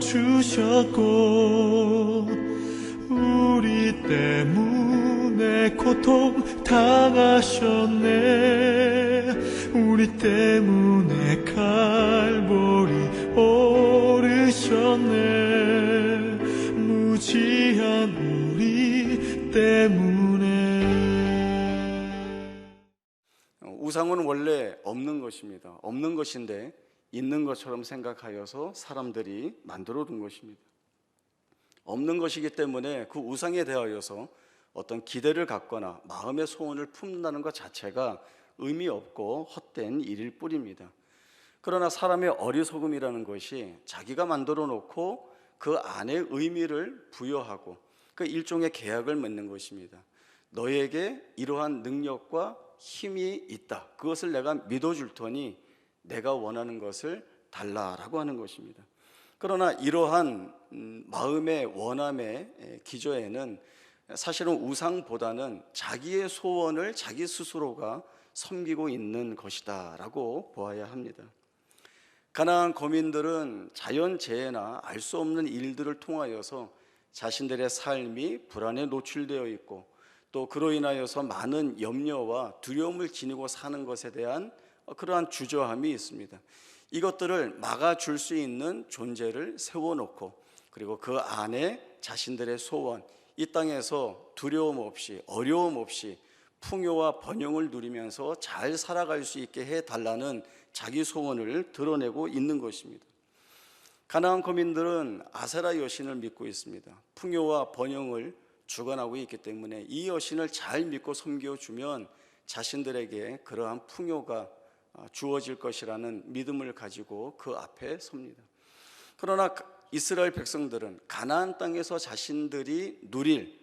주셨고 우리 때문에 고통 당하셨네. 우리 때문에 칼보리 오르셨네. 무지한 우리 때문에. 우상은 원래 없는 것입니다. 없는 것인데 있는 것처럼 생각하여서 사람들이 만들어 둔 것입니다. 없는 것이기 때문에 그 우상에 대하여서 어떤 기대를 갖거나 마음의 소원을 품는다는 것 자체가 의미 없고 헛된 일일 뿐입니다. 그러나 사람의 어리석음이라는 것이 자기가 만들어 놓고 그 안에 의미를 부여하고 그 일종의 계약을 맺는 것입니다. 너에게 이러한 능력과 힘이 있다. 그것을 내가 믿어줄 테니 내가 원하는 것을 달라라고 하는 것입니다. 그러나 이러한 마음의 원함의 기저에는 사실은 우상보다는 자기의 소원을 자기 스스로가 섬기고 있는 것이다라고 보아야 합니다. 가나안 거민들은 자연재해나 알 수 없는 일들을 통하여서 자신들의 삶이 불안에 노출되어 있고 또 그로 인하여서 많은 염려와 두려움을 지니고 사는 것에 대한 그러한 주저함이 있습니다. 이것들을 막아줄 수 있는 존재를 세워놓고 그리고 그 안에 자신들의 소원, 이 땅에서 두려움 없이 어려움 없이 풍요와 번영을 누리면서 잘 살아갈 수 있게 해달라는 자기 소원을 드러내고 있는 것입니다. 가나안 거민들은 아세라 여신을 믿고 있습니다. 풍요와 번영을 주관하고 있기 때문에 이 여신을 잘 믿고 섬겨주면 자신들에게 그러한 풍요가 주어질 것이라는 믿음을 가지고 그 앞에 섭니다. 그러나 이스라엘 백성들은 가나안 땅에서 자신들이 누릴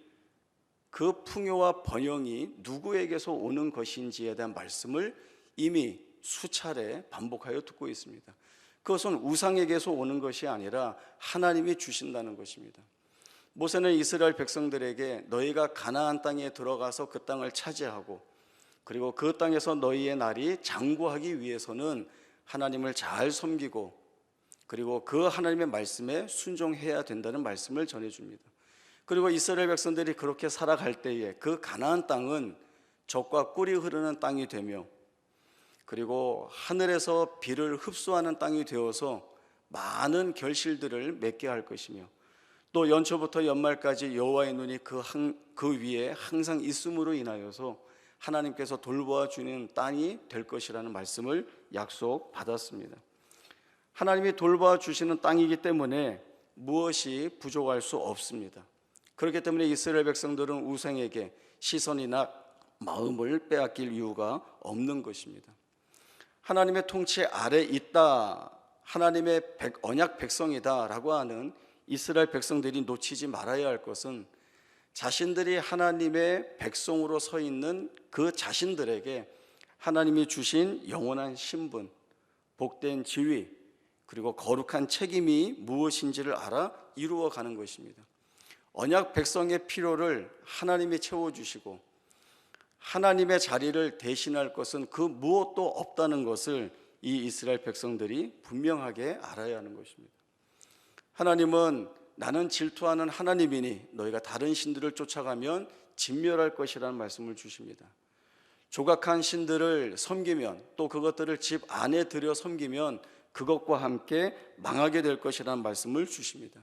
그 풍요와 번영이 누구에게서 오는 것인지에 대한 말씀을 이미 수차례 반복하여 듣고 있습니다. 그것은 우상에게서 오는 것이 아니라 하나님이 주신다는 것입니다. 모세는 이스라엘 백성들에게 너희가 가나안 땅에 들어가서 그 땅을 차지하고 그리고 그 땅에서 너희의 날이 장구하기 위해서는 하나님을 잘 섬기고 그리고 그 하나님의 말씀에 순종해야 된다는 말씀을 전해줍니다. 그리고 이스라엘 백성들이 그렇게 살아갈 때에 그 가나안 땅은 젖과 꿀이 흐르는 땅이 되며 그리고 하늘에서 비를 흡수하는 땅이 되어서 많은 결실들을 맺게 할 것이며 또 연초부터 연말까지 여호와의 눈이 그 위에 항상 있음으로 인하여서 하나님께서 돌보아 주는 땅이 될 것이라는 말씀을 약속받았습니다. 하나님이 돌보아 주시는 땅이기 때문에 무엇이 부족할 수 없습니다. 그렇기 때문에 이스라엘 백성들은 우상에게 시선이나 마음을 빼앗길 이유가 없는 것입니다. 하나님의 통치 아래 있다, 하나님의 언약 백성이다 라고 하는 이스라엘 백성들이 놓치지 말아야 할 것은 자신들이 하나님의 백성으로 서 있는 그 자신들에게 하나님이 주신 영원한 신분, 복된 지위, 그리고 거룩한 책임이 무엇인지를 알아 이루어가는 것입니다. 언약 백성의 필요를 하나님이 채워주시고 하나님의 자리를 대신할 것은 그 무엇도 없다는 것을 이 이스라엘 백성들이 분명하게 알아야 하는 것입니다. 하나님은 나는 질투하는 하나님이니 너희가 다른 신들을 쫓아가면 진멸할 것이라는 말씀을 주십니다. 조각한 신들을 섬기면 또 그것들을 집 안에 들여 섬기면 그것과 함께 망하게 될 것이라는 말씀을 주십니다.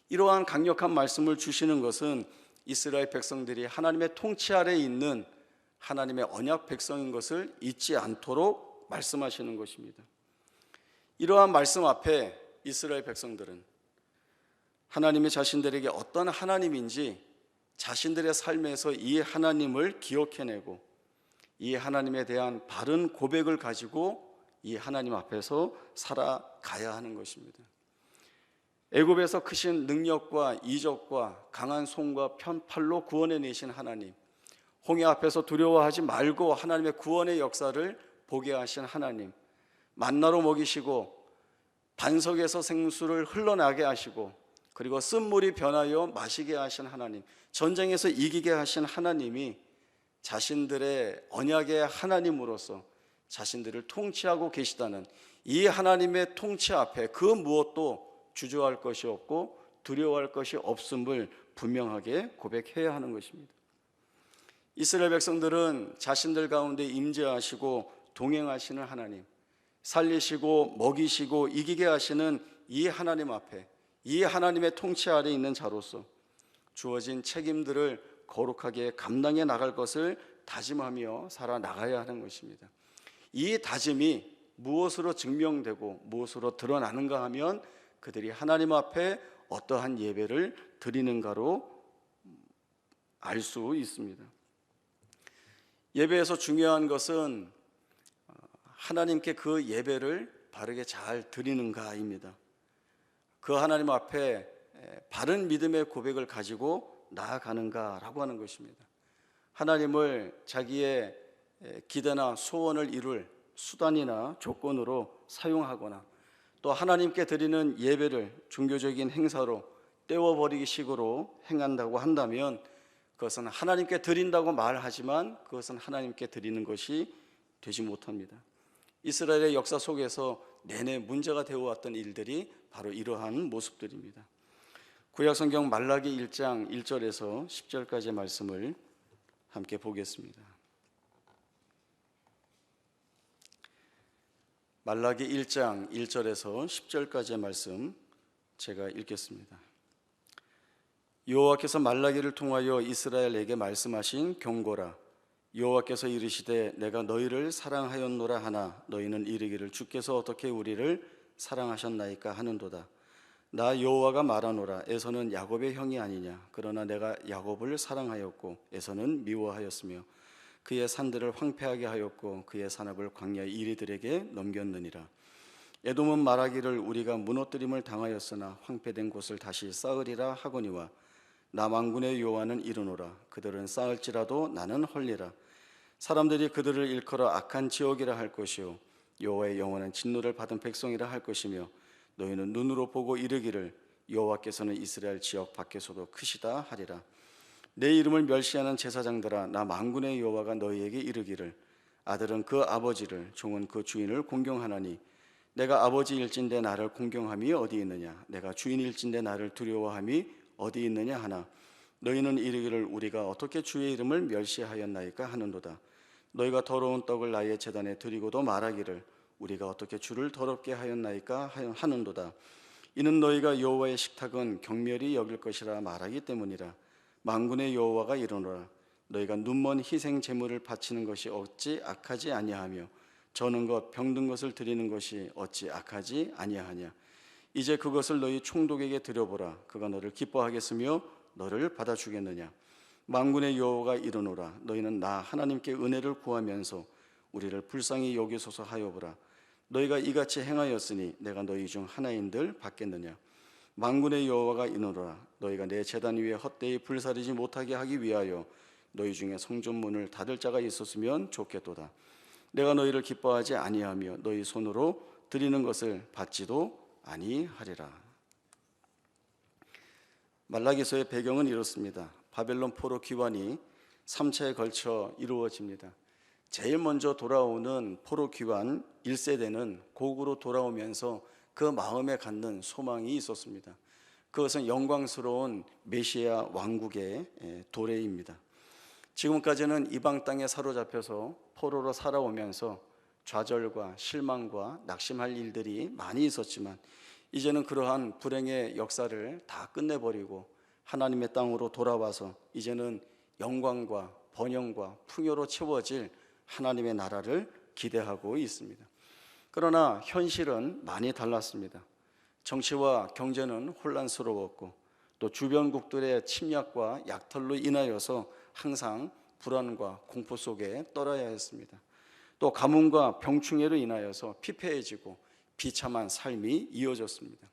이러한 강력한 말씀을 주시는 것은 이스라엘 백성들이 하나님의 통치 아래 있는 하나님의 언약 백성인 것을 잊지 않도록 말씀하시는 것입니다. 이러한 말씀 앞에 이스라엘 백성들은 하나님이 자신들에게 어떤 하나님인지 자신들의 삶에서 이 하나님을 기억해내고 이 하나님에 대한 바른 고백을 가지고 이 하나님 앞에서 살아가야 하는 것입니다. 애굽에서 크신 능력과 이적과 강한 손과 편팔로 구원해내신 하나님, 홍해 앞에서 두려워하지 말고 하나님의 구원의 역사를 보게 하신 하나님, 만나로 먹이시고 반석에서 생수를 흘러나게 하시고 그리고 쓴물이 변하여 마시게 하신 하나님, 전쟁에서 이기게 하신 하나님이 자신들의 언약의 하나님으로서 자신들을 통치하고 계시다는 이 하나님의 통치 앞에 그 무엇도 주저할 것이 없고 두려워할 것이 없음을 분명하게 고백해야 하는 것입니다. 이스라엘 백성들은 자신들 가운데 임재하시고 동행하시는 하나님, 살리시고 먹이시고 이기게 하시는 이 하나님 앞에, 이 하나님의 통치 아래 있는 자로서 주어진 책임들을 거룩하게 감당해 나갈 것을 다짐하며 살아나가야 하는 것입니다. 이 다짐이 무엇으로 증명되고 무엇으로 드러나는가 하면 그들이 하나님 앞에 어떠한 예배를 드리는가로 알 수 있습니다. 예배에서 중요한 것은 하나님께 그 예배를 바르게 잘 드리는가입니다. 그 하나님 앞에 바른 믿음의 고백을 가지고 나아가는가라고 하는 것입니다. 하나님을 자기의 기대나 소원을 이룰 수단이나 조건으로 사용하거나 또 하나님께 드리는 예배를 종교적인 행사로 떼어버리기 식으로 행한다고 한다면 그것은 하나님께 드린다고 말하지만 그것은 하나님께 드리는 것이 되지 못합니다. 이스라엘의 역사 속에서 내내 문제가 되어왔던 일들이 바로 이러한 모습들입니다. 구약성경 말라기 1장 1절에서 10절까지의 말씀을 함께 보겠습니다. 말라기 1장 1절에서 10절까지의 말씀 제가 읽겠습니다. 여호와께서 말라기를 통하여 이스라엘에게 말씀하신 경고라. 여호와께서 이르시되 내가 너희를 사랑하였노라 하나 너희는 이르기를 주께서 어떻게 우리를 사랑하셨나이까 하는도다. 나 여호와가 말하노라. 에서는 야곱의 형이 아니냐. 그러나 내가 야곱을 사랑하였고 에서는 미워하였으며 그의 산들을 황폐하게 하였고 그의 산업을 광야 이리들에게 넘겼느니라. 에돔은 말하기를 우리가 무너뜨림을 당하였으나 황폐된 곳을 다시 쌓으리라 하거니와 나 만군의 여호와는 이르노라. 그들은 쌓을지라도 나는 헐리라. 사람들이 그들을 일컬어 악한 지옥이라 할 것이요 여호와의 영원한 진노를 받은 백성이라 할 것이며 너희는 눈으로 보고 이르기를 여호와께서는 이스라엘 지역 밖에서도 크시다 하리라. 내 이름을 멸시하는 제사장들아 나 만군의 여호와가 너희에게 이르기를 아들은 그 아버지를 종은 그 주인을 공경하나니 내가 아버지일진데 나를 공경함이 어디 있느냐. 내가 주인일진데 나를 두려워함이 어디 있느냐 하나 너희는 이르기를 우리가 어떻게 주의 이름을 멸시하였나이까 하는도다. 너희가 더러운 떡을 나의 제단에 드리고도 말하기를 우리가 어떻게 주를 더럽게 하였나이까 하는도다. 이는 너희가 여호와의 식탁은 경멸히 여길 것이라 말하기 때문이라. 만군의 여호와가 이르노라. 너희가 눈먼 희생 제물을 바치는 것이 어찌 악하지 아니하며 저는 것 병든 것을 드리는 것이 어찌 악하지 아니하냐. 이제 그것을 너희 총독에게 드려보라. 그가 너를 기뻐하겠으며 너를 받아주겠느냐. 만군의 여호와가 이르노라. 너희는 나 하나님께 은혜를 구하면서 우리를 불쌍히 여기소서 하여보라. 너희가 이같이 행하였으니 내가 너희 중 하나인들 받겠느냐. 만군의 여호와가 이르노라. 너희가 내 제단 위에 헛되이 불사르지 못하게 하기 위하여 너희 중에 성전문을 닫을 자가 있었으면 좋겠도다. 내가 너희를 기뻐하지 아니하며 너희 손으로 드리는 것을 받지도 아니하리라. 말라기서의 배경은 이렇습니다. 바벨론 포로 귀환이 3차에 걸쳐 이루어집니다. 제일 먼저 돌아오는 포로 귀환 1세대는 고국으로 돌아오면서 그 마음에 갖는 소망이 있었습니다. 그것은 영광스러운 메시아 왕국의 도래입니다. 지금까지는 이방 땅에 사로잡혀서 포로로 살아오면서 좌절과 실망과 낙심할 일들이 많이 있었지만 이제는 그러한 불행의 역사를 다 끝내버리고 하나님의 땅으로 돌아와서 이제는 영광과 번영과 풍요로 채워질 하나님의 나라를 기대하고 있습니다. 그러나 현실은 많이 달랐습니다. 정치와 경제는 혼란스러웠고 또 주변국들의 침략과 약탈로 인하여서 항상 불안과 공포 속에 떨어야 했습니다. 또 가뭄과 병충해로 인하여서 피폐해지고 비참한 삶이 이어졌습니다.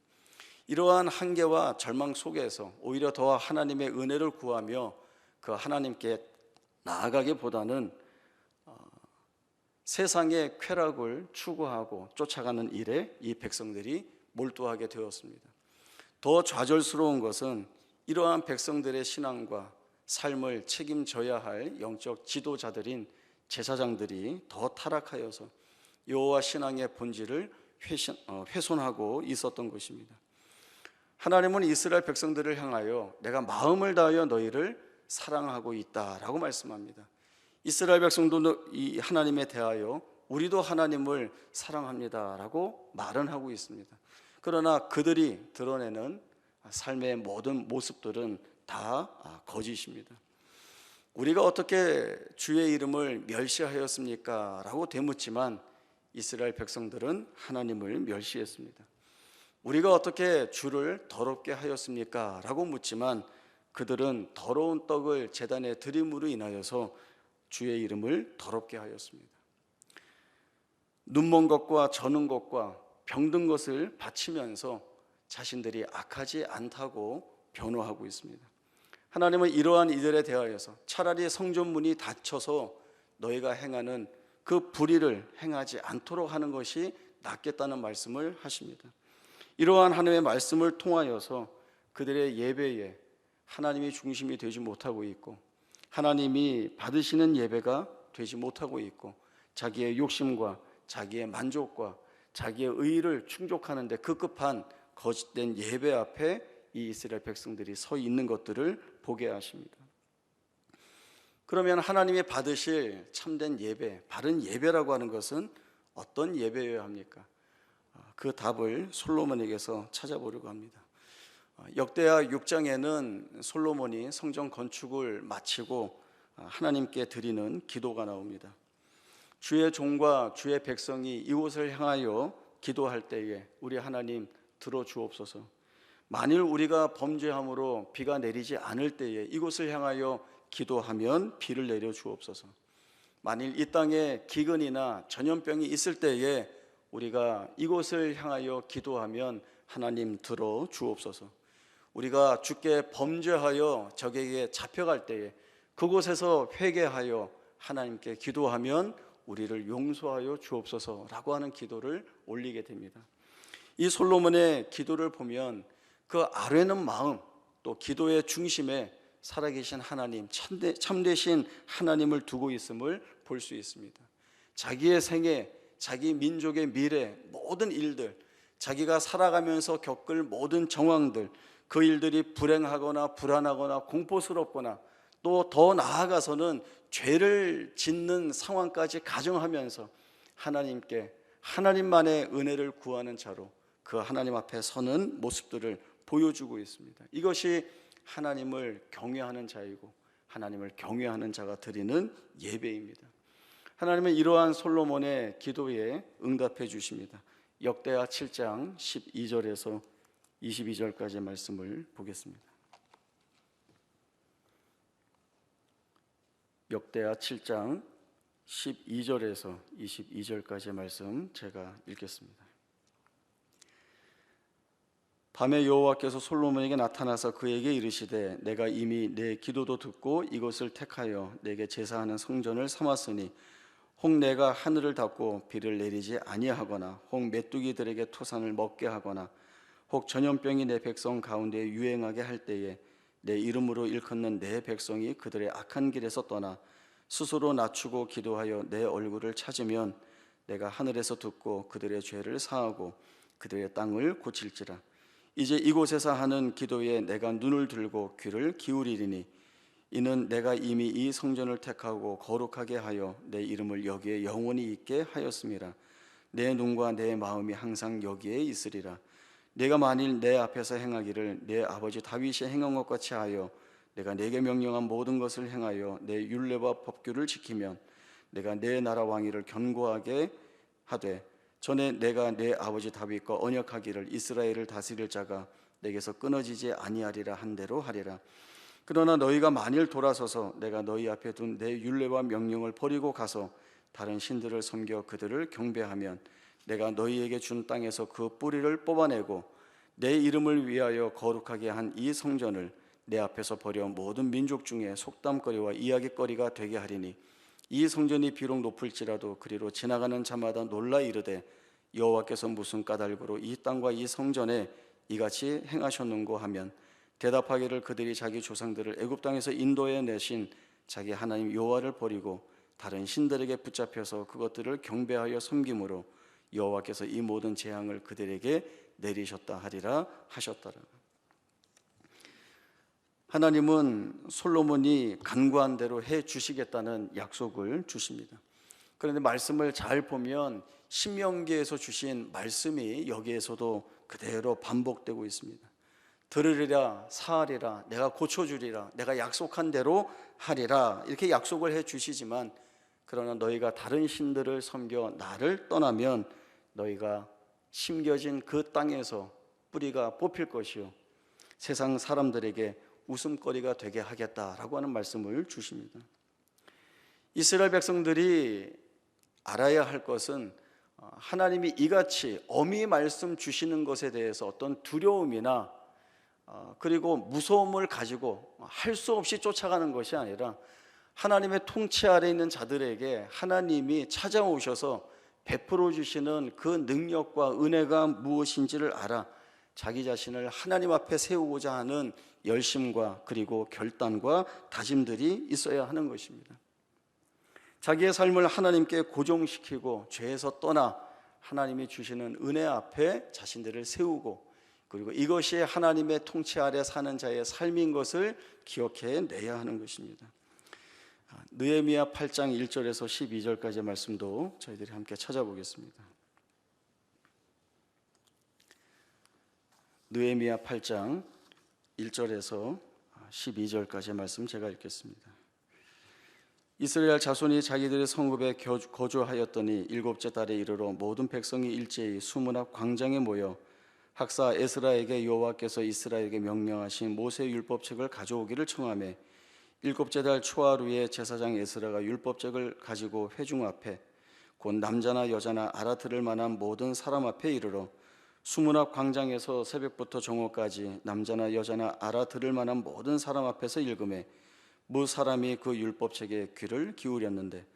이러한 한계와 절망 속에서 오히려 더 하나님의 은혜를 구하며 그 하나님께 나아가기보다는 세상의 쾌락을 추구하고 쫓아가는 일에 이 백성들이 몰두하게 되었습니다. 더 좌절스러운 것은 이러한 백성들의 신앙과 삶을 책임져야 할 영적 지도자들인 제사장들이 더 타락하여서 여호와 신앙의 본질을 훼손하고 있었던 것입니다. 하나님은 이스라엘 백성들을 향하여 내가 마음을 다하여 너희를 사랑하고 있다라고 말씀합니다. 이스라엘 백성도 이 하나님에 대하여 우리도 하나님을 사랑합니다라고 말은 하고 있습니다. 그러나 그들이 드러내는 삶의 모든 모습들은 다 거짓입니다. 우리가 어떻게 주의 이름을 멸시하였습니까? 라고 되묻지만 이스라엘 백성들은 하나님을 멸시했습니다. 우리가 어떻게 주를 더럽게 하였습니까? 라고 묻지만 그들은 더러운 떡을 제단에 드림으로 인하여서 주의 이름을 더럽게 하였습니다. 눈먼 것과 저는 것과 병든 것을 바치면서 자신들이 악하지 않다고 변호하고 있습니다. 하나님은 이러한 이들에 대하여서 차라리 성전문이 닫혀서 너희가 행하는 그 불의를 행하지 않도록 하는 것이 낫겠다는 말씀을 하십니다. 이러한 하나님의 말씀을 통하여서 그들의 예배에 하나님이 중심이 되지 못하고 있고 하나님이 받으시는 예배가 되지 못하고 있고 자기의 욕심과 자기의 만족과 자기의 의의를 충족하는데 급급한 거짓된 예배 앞에 이 이스라엘 백성들이 서 있는 것들을 보게 하십니다. 그러면 하나님이 받으실 참된 예배, 바른 예배라고 하는 것은 어떤 예배여야 합니까? 그 답을 솔로몬에게서 찾아보려고 합니다. 역대하 6장에는 솔로몬이 성전 건축을 마치고 하나님께 드리는 기도가 나옵니다. 주의 종과 주의 백성이 이곳을 향하여 기도할 때에 우리 하나님 들어주옵소서. 만일 우리가 범죄함으로 비가 내리지 않을 때에 이곳을 향하여 기도하면 비를 내려 주옵소서. 만일 이 땅에 기근이나 전염병이 있을 때에 우리가 이곳을 향하여 기도하면 하나님 들어 주옵소서. 우리가 주께 범죄하여 적에게 잡혀갈 때에 그곳에서 회개하여 하나님께 기도하면 우리를 용서하여 주옵소서라고 하는 기도를 올리게 됩니다. 이 솔로몬의 기도를 보면 그 아뢰는 마음, 또 기도의 중심에 살아계신 하나님, 참되신 하나님을 두고 있음을 볼 수 있습니다. 자기의 생애, 자기 민족의 미래, 모든 일들, 자기가 살아가면서 겪을 모든 정황들, 그 일들이 불행하거나 불안하거나 공포스럽거나 또 더 나아가서는 죄를 짓는 상황까지 가정하면서 하나님께 하나님만의 은혜를 구하는 자로 그 하나님 앞에 서는 모습들을 보여주고 있습니다. 이것이 하나님을 경외하는 자이고 하나님을 경외하는 자가 드리는 예배입니다. 하나님은 이러한 솔로몬의 기도에 응답해 주십니다. 역대하 7장 12절에서 22절까지의 말씀을 보겠습니다. 역대하 7장 12절에서 22절까지의 말씀 제가 읽겠습니다. 밤에 여호와께서 솔로몬에게 나타나서 그에게 이르시되 내가 이미 내 기도도 듣고 이것을 택하여 내게 제사하는 성전을 삼았으니 혹 내가 하늘을 닫고 비를 내리지 아니하거나 혹 메뚜기들에게 토산을 먹게 하거나 혹 전염병이 내 백성 가운데 유행하게 할 때에 내 이름으로 일컫는 내 백성이 그들의 악한 길에서 떠나 스스로 낮추고 기도하여 내 얼굴을 찾으면 내가 하늘에서 듣고 그들의 죄를 사하고 그들의 땅을 고칠지라. 이제 이곳에서 하는 기도에 내가 눈을 들고 귀를 기울이리니 이는 내가 이미 이 성전을 택하고 거룩하게 하여 내 이름을 여기에 영원히 있게 하였음이라. 내 눈과 내 마음이 항상 여기에 있으리라. 내가 만일 내 앞에서 행하기를 내 아버지 다윗이 행한 것 같이 하여 내가 내게 명령한 모든 것을 행하여 내 율례와 법규를 지키면 내가 내 나라 왕위를 견고하게 하되 전에 내가 내 아버지 다윗과 언약하기를 이스라엘을 다스릴 자가 내게서 끊어지지 아니하리라 한 대로 하리라. 그러나 너희가 만일 돌아서서 내가 너희 앞에 둔 내 율례와 명령을 버리고 가서 다른 신들을 섬겨 그들을 경배하면 내가 너희에게 준 땅에서 그 뿌리를 뽑아내고 내 이름을 위하여 거룩하게 한 이 성전을 내 앞에서 버려 모든 민족 중에 속담거리와 이야기거리가 되게 하리니 이 성전이 비록 높을지라도 그리로 지나가는 자마다 놀라 이르되 여호와께서 무슨 까닭으로 이 땅과 이 성전에 이같이 행하셨는고 하면 대답하기를 그들이 자기 조상들을 애굽 땅에서 인도해 내신 자기 하나님 여호와를 버리고 다른 신들에게 붙잡혀서 그것들을 경배하여 섬김으로 여호와께서 이 모든 재앙을 그들에게 내리셨다 하리라 하셨더라. 하나님은 솔로몬이 간구한 대로 해 주시겠다는 약속을 주십니다. 그런데 말씀을 잘 보면 신명기에서 주신 말씀이 여기에서도 그대로 반복되고 있습니다. 들으리라, 사하리라, 내가 고쳐주리라, 내가 약속한 대로 하리라, 이렇게 약속을 해 주시지만, 그러나 너희가 다른 신들을 섬겨 나를 떠나면 너희가 심겨진 그 땅에서 뿌리가 뽑힐 것이요 세상 사람들에게 웃음거리가 되게 하겠다라고 하는 말씀을 주십니다. 이스라엘 백성들이 알아야 할 것은 하나님이 이같이 엄히 말씀 주시는 것에 대해서 어떤 두려움이나 그리고 무서움을 가지고 할 수 없이 쫓아가는 것이 아니라, 하나님의 통치 아래 있는 자들에게 하나님이 찾아오셔서 베풀어 주시는 그 능력과 은혜가 무엇인지를 알아 자기 자신을 하나님 앞에 세우고자 하는 열심과 그리고 결단과 다짐들이 있어야 하는 것입니다. 자기의 삶을 하나님께 고정시키고 죄에서 떠나 하나님이 주시는 은혜 앞에 자신들을 세우고, 그리고 이것이 하나님의 통치 아래 사는 자의 삶인 것을 기억해 내야 하는 것입니다. 느헤미야 8장 1절에서 12절까지의 말씀도 저희들이 함께 찾아보겠습니다. 느헤미야 8장 1절에서 12절까지의 말씀 제가 읽겠습니다. 이스라엘 자손이 자기들의 성읍에 거주하였더니 일곱째 달에 이르러 모든 백성이 일제히 수문 앞 광장에 모여 학사 에스라에게 여호와께서 이스라엘에게 명령하신 모세 율법책을 가져오기를 청하며, 일곱째 달 초하루에 제사장 에스라가 율법책을 가지고 회중 앞에 곧 남자나 여자나 알아들을 만한 모든 사람 앞에 이르러 수문 앞 광장에서 새벽부터 정오까지 남자나 여자나 알아들을 만한 모든 사람 앞에서 읽음에 무 사람이 그 율법책에 귀를 기울였는데,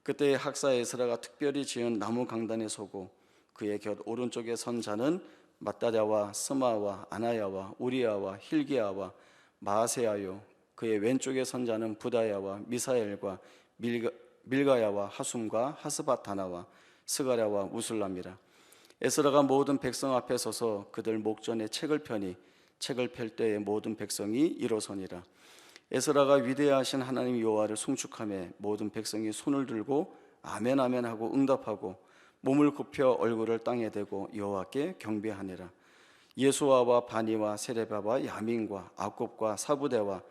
그때 학사 에스라가 특별히 지은 나무 강단에 서고 그의 곁 오른쪽에 선 자는 마따랴와 스마와 아나야와 우리야와 힐기야와 마아세야요, 그의 왼쪽에 선 자는 부다야와 미사엘과 밀가야와 하숨과 하스바타나와 스가랴와 우슬람이라. 에스라가 모든 백성 앞에 서서 그들 목전에 책을 펴니 책을 펼 때에 모든 백성이 일어서니라. 에스라가 위대하신 하나님 여호와를 송축하며 모든 백성이 손을 들고 아멘 아멘 하고 응답하고 몸을 굽혀 얼굴을 땅에 대고 여호와께 경배하니라. 예수아와 바니와 세레바와 야민과 아곱과 사부대와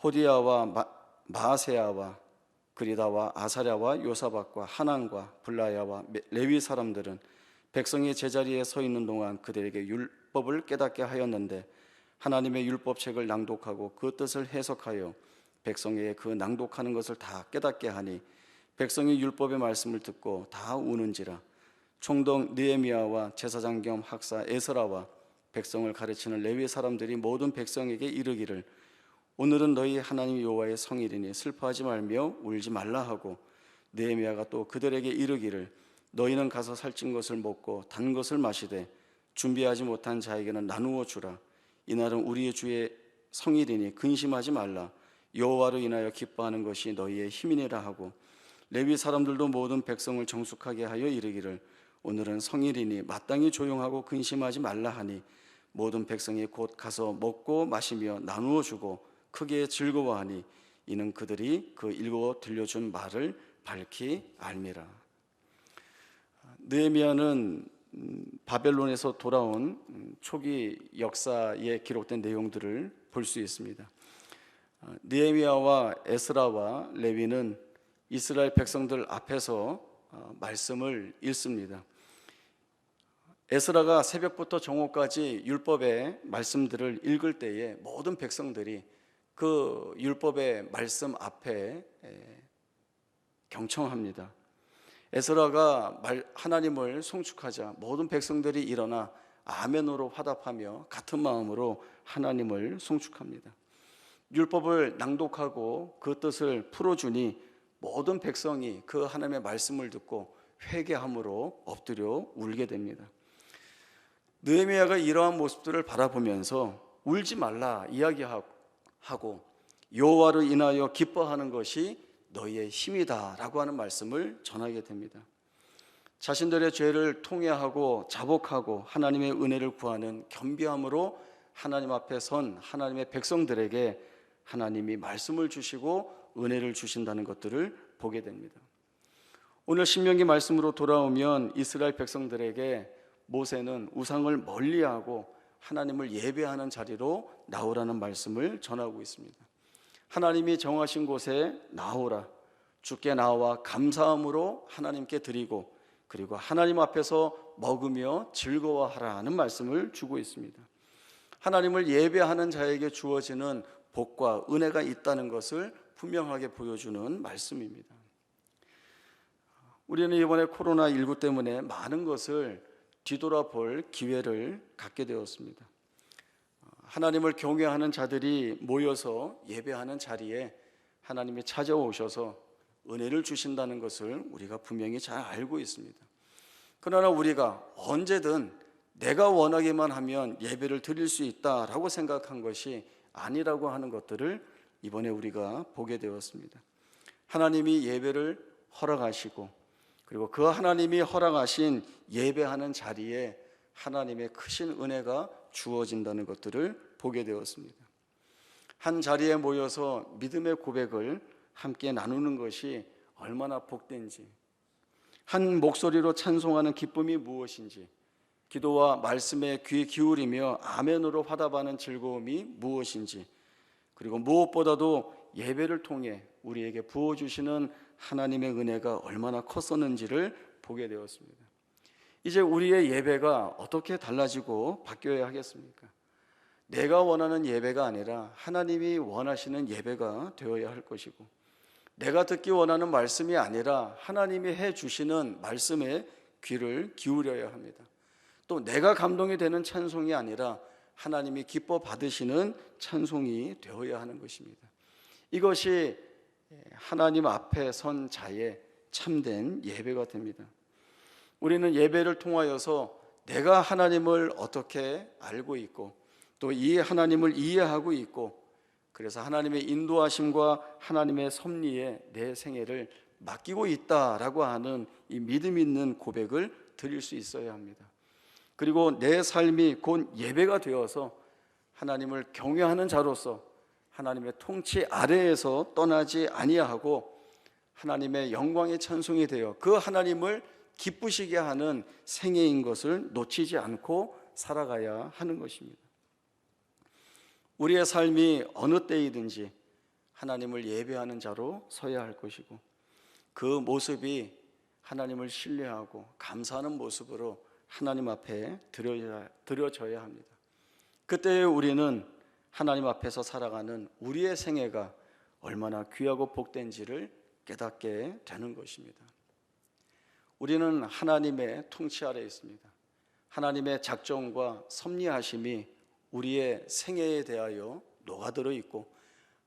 호디야와 마아세야와 그리다와 아사랴와 요사박과 하난과 블라야와 레위 사람들은 백성이 제자리에 서 있는 동안 그들에게 율법을 깨닫게 하였는데, 하나님의 율법책을 낭독하고 그 뜻을 해석하여 백성에게 그 낭독하는 것을 다 깨닫게 하니 백성이 율법의 말씀을 듣고 다 우는지라. 총독 느헤미야와 제사장 겸 학사 에스라와 백성을 가르치는 레위 사람들이 모든 백성에게 이르기를, 오늘은 너희 하나님 여호와의 성일이니 슬퍼하지 말며 울지 말라 하고, 느헤미야가 또 그들에게 이르기를, 너희는 가서 살찐 것을 먹고 단 것을 마시되 준비하지 못한 자에게는 나누어 주라. 이날은 우리의 주의 성일이니 근심하지 말라. 여호와로 인하여 기뻐하는 것이 너희의 힘이니라 하고, 레위 사람들도 모든 백성을 정숙하게 하여 이르기를, 오늘은 성일이니 마땅히 조용하고 근심하지 말라 하니 모든 백성이 곧 가서 먹고 마시며 나누어 주고 크게 즐거워하니 이는 그들이 그 읽어 들려준 말을 밝히 알미라. 느헤미야는 바벨론에서 돌아온 초기 역사에 기록된 내용들을 볼 수 있습니다. 느헤미야와 에스라와 레위는 이스라엘 백성들 앞에서 말씀을 읽습니다. 에스라가 새벽부터 정오까지 율법의 말씀들을 읽을 때에 모든 백성들이 그 율법의 말씀 앞에 경청합니다. 에스라가 하나님을 송축하자 모든 백성들이 일어나 아멘으로 화답하며 같은 마음으로 하나님을 송축합니다. 율법을 낭독하고 그 뜻을 풀어주니 모든 백성이 그 하나님의 말씀을 듣고 회개함으로 엎드려 울게 됩니다. 느헤미야가 이러한 모습들을 바라보면서 울지 말라 이야기하고 여호와로 인하여 기뻐하는 것이 너희의 힘이다 라고 하는 말씀을 전하게 됩니다. 자신들의 죄를 통회하고 자복하고 하나님의 은혜를 구하는 겸비함으로 하나님 앞에 선 하나님의 백성들에게 하나님이 말씀을 주시고 은혜를 주신다는 것들을 보게 됩니다. 오늘 신명기 말씀으로 돌아오면 이스라엘 백성들에게 모세는 우상을 멀리하고 하나님을 예배하는 자리로 나오라는 말씀을 전하고 있습니다. 하나님이 정하신 곳에 나오라, 주께 나와 감사함으로 하나님께 드리고 그리고 하나님 앞에서 먹으며 즐거워하라는 말씀을 주고 있습니다. 하나님을 예배하는 자에게 주어지는 복과 은혜가 있다는 것을 분명하게 보여주는 말씀입니다. 우리는 이번에 코로나19 때문에 많은 것을 뒤돌아볼 기회를 갖게 되었습니다. 하나님을 경외하는 자들이 모여서 예배하는 자리에 하나님이 찾아오셔서 은혜를 주신다는 것을 우리가 분명히 잘 알고 있습니다. 그러나 우리가 언제든 내가 원하기만 하면 예배를 드릴 수 있다라고 생각한 것이 아니라고 하는 것들을 이번에 우리가 보게 되었습니다. 하나님이 예배를 허락하시고 그리고 그 하나님이 허락하신 예배하는 자리에 하나님의 크신 은혜가 주어진다는 것들을 보게 되었습니다. 한 자리에 모여서 믿음의 고백을 함께 나누는 것이 얼마나 복된지, 한 목소리로 찬송하는 기쁨이 무엇인지, 기도와 말씀에 귀 기울이며 아멘으로 화답하는 즐거움이 무엇인지, 그리고 무엇보다도 예배를 통해 우리에게 부어주시는 하나님의 은혜가 얼마나 컸었는지를 보게 되었습니다. 이제 우리의 예배가 어떻게 달라지고 바뀌어야 하겠습니까? 내가 원하는 예배가 아니라 하나님이 원하시는 예배가 되어야 할 것이고, 내가 듣기 원하는 말씀이 아니라 하나님이 해주시는 말씀에 귀를 기울여야 합니다. 또 내가 감동이 되는 찬송이 아니라 하나님이 기뻐 받으시는 찬송이 되어야 하는 것입니다. 이것이 하나님 앞에 선 자의 참된 예배가 됩니다. 우리는 예배를 통하여서 내가 하나님을 어떻게 알고 있고 또 이 하나님을 이해하고 있고, 그래서 하나님의 인도하심과 하나님의 섭리에 내 생애를 맡기고 있다라고 하는 이 믿음 있는 고백을 드릴 수 있어야 합니다. 그리고 내 삶이 곧 예배가 되어서 하나님을 경외하는 자로서 하나님의 통치 아래에서 떠나지 아니하고 하나님의 영광의 찬송이 되어 그 하나님을 기쁘시게 하는 생애인 것을 놓치지 않고 살아가야 하는 것입니다. 우리의 삶이 어느 때이든지 하나님을 예배하는 자로 서야 할 것이고, 그 모습이 하나님을 신뢰하고 감사하는 모습으로 하나님 앞에 드려져야 합니다. 그때 우리는 하나님 앞에서 살아가는 우리의 생애가 얼마나 귀하고 복된지를 깨닫게 되는 것입니다. 우리는 하나님의 통치 아래에 있습니다. 하나님의 작정과 섭리하심이 우리의 생애에 대하여 녹아들어 있고,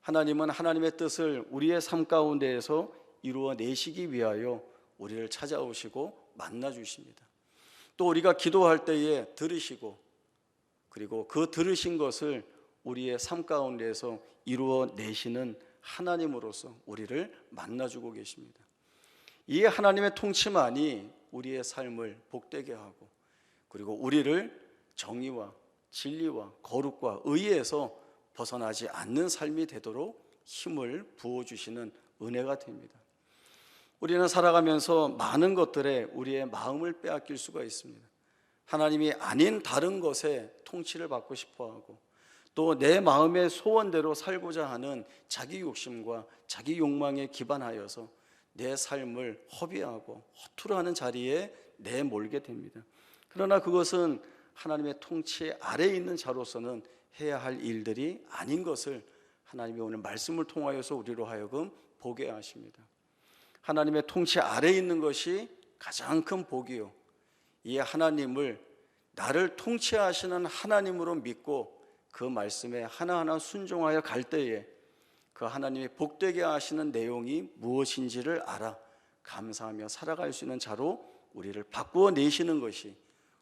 하나님은 하나님의 뜻을 우리의 삶 가운데에서 이루어내시기 위하여 우리를 찾아오시고 만나 주십니다. 또 우리가 기도할 때에 들으시고, 그리고 그 들으신 것을 우리의 삶 가운데에서 이루어내시는 하나님으로서 우리를 만나주고 계십니다. 이 하나님의 통치만이 우리의 삶을 복되게 하고, 그리고 우리를 정의와 진리와 거룩과 의에서 벗어나지 않는 삶이 되도록 힘을 부어주시는 은혜가 됩니다. 우리는 살아가면서 많은 것들에 우리의 마음을 빼앗길 수가 있습니다. 하나님이 아닌 다른 것에 통치를 받고 싶어하고, 또 내 마음의 소원대로 살고자 하는 자기 욕심과 자기 욕망에 기반하여서 내 삶을 허비하고 허투루 하는 자리에 내몰게 됩니다. 그러나 그것은 하나님의 통치 아래에 있는 자로서는 해야 할 일들이 아닌 것을 하나님이 오늘 말씀을 통하여서 우리로 하여금 보게 하십니다. 하나님의 통치 아래에 있는 것이 가장 큰 복이요, 이 하나님을 나를 통치하시는 하나님으로 믿고 그 말씀에 하나하나 순종하여 갈 때에 그 하나님이 복되게 하시는 내용이 무엇인지를 알아 감사하며 살아갈 수 있는 자로 우리를 바꾸어 내시는 것이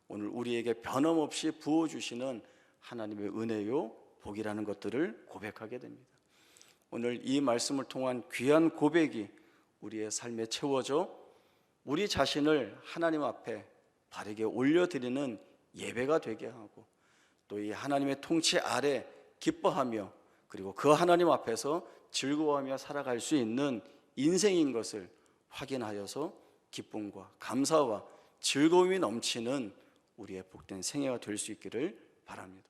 오늘 우리에게 변함없이 부어주시는 하나님의 은혜요 복이라는 것들을 고백하게 됩니다. 오늘 이 말씀을 통한 귀한 고백이 우리의 삶에 채워져 우리 자신을 하나님 앞에 바르게 올려드리는 예배가 되게 하고, 또 이 하나님의 통치 아래 기뻐하며 그리고 그 하나님 앞에서 즐거워하며 살아갈 수 있는 인생인 것을 확인하여서 기쁨과 감사와 즐거움이 넘치는 우리의 복된 생애가 될 수 있기를 바랍니다.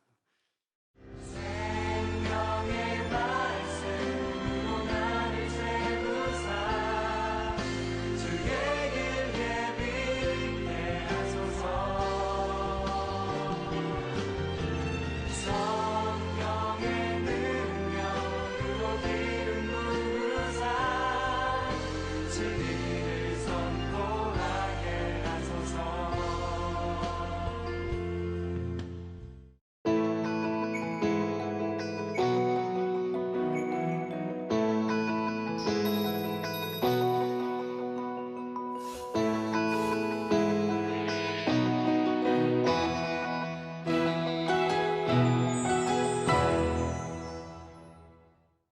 생명의